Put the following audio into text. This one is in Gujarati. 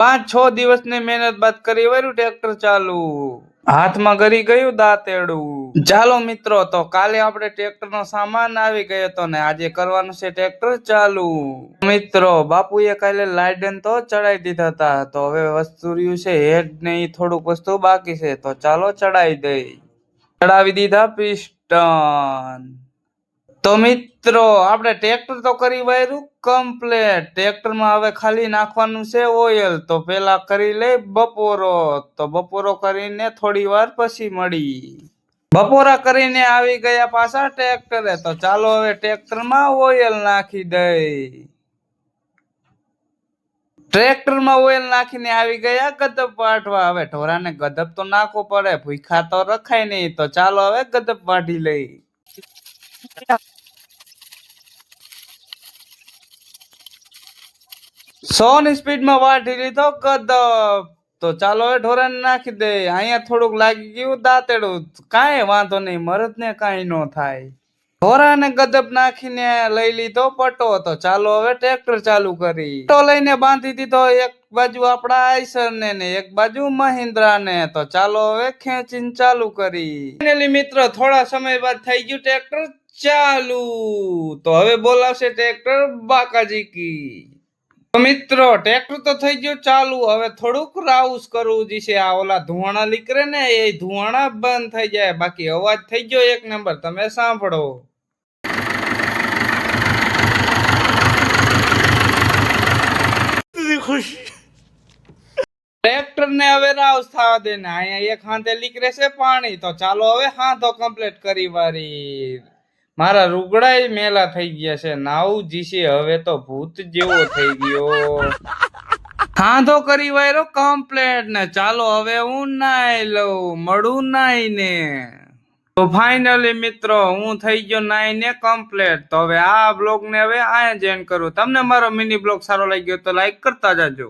5-6 દિવસની મહેનત બાદ કરી વાર્યું ટ્રેક્ટર ચાલુ, હાથમાં ગરી ગયું દાંતેડું। ચાલો મિત્રો, તો કાલે આપણે ટ્રેક્ટર નો સામાન આવી ગયો હતો ને આજે કરવાનું છે ટ્રેક્ટર ચાલુ। મિત્રો, બાપુએ કાલે લાઇડન તો ચડાવી દીધા હતા, તો હવે વસ્તુ રહ્યું છે હેડ ને થોડુંક વસ્તુ બાકી છે, તો ચાલો ચડાવી દઈ। ચડાવી દીધા પિસ્ટન। તો મિત્રો, આપણે ટ્રેક્ટર તો કરી વાર્યું કમ્પ્લેટ। ટ્રેક્ટર માં હવે ખાલી નાખવાનું છે ઓઇલ, તો પેલા કરી લે બપોરો। તો બપોરો કરીને થોડી વાર પછી મળી। બપોરા કરીને આવી ગયા પાછા ટ્રેક્ટરે, તો ચાલો હવે ટ્રેક્ટર માં ઓઇલ નાખી દઈ। ટ્રેક્ટર માં ઓઇલ નાખીને આવી ગયા ગદબ વાઢવા। હવે ઢોરાને ગદબ તો નાખવો પડે, ભૂખા તો રખાય નહીં, તો ચાલો હવે ગદબ વાઢી લઈ। 100 ની સ્પીડ માં વાઢી લીધો ગદબ। તો ચાલો હવે ઢોરાને નાખી દે। અહીંયા થોડુંક લાગી ગયું દાંતેડું, કાંઈ વાંધો નહીં, મરદ ને કાંઈ ન થાય। ઢોરાને ગદબ નાખીને લઈ લીધો પટો, તો ચાલો હવે ટ્રેક્ટર ચાલુ કરી। પટો લઈને બાંધી દીધો એક બાજુ આપડા આઈસર ને એક બાજુ મહિન્દ્રા ને, તો ચાલો હવે ખેંચીને ચાલુ કરી। ફાઇનલી મિત્રો, થોડા સમય બાદ થઈ ગયું ટ્રેક્ટર ચાલુ। તો હવે બોલાવશે ટ્રેક્ટર બાકાજી કી। તો મિત્રો, ટ્રેક્ટર તો થઈ ગયું ચાલુ, હવે થોડુંક રાઉસ કરવું જશે। આ ઓલા ધુવાણા નીકળે ને એ ધુવાણા બંધ થઈ જાય, બાકી અવાજ થઈ ગયો એક નંબર, તમે સાંભળો। ટ્રેક્ટર ને હવે રાઉસ થવા દે ને, અહીંયા એક હાથે નીકળે છે પાણી, તો ચાલો હવે હાથો કમ્પ્લીટ કરી વારી। મારા રૂગડા મેલા થઈ ગયા છે, નાવું જીશે હવે તો ભૂત જેવો થઈ ગયો। હાંધો કરી વાયરો કમ્પ્લેટ ને, ચાલો હવે હું નાઈ લઉં, મળું નાઈ ને। તો ફાઇનલી મિત્રો, હું થઈ ગયો નાઈ ને કમ્પ્લેટ। તો હવે આ બ્લોગ ને હવે અહીંયા જ એન્ડ કરું। તમને મારો મિની બ્લોગ સારો લાગ્યો તો લાઈક કરતા જાજો।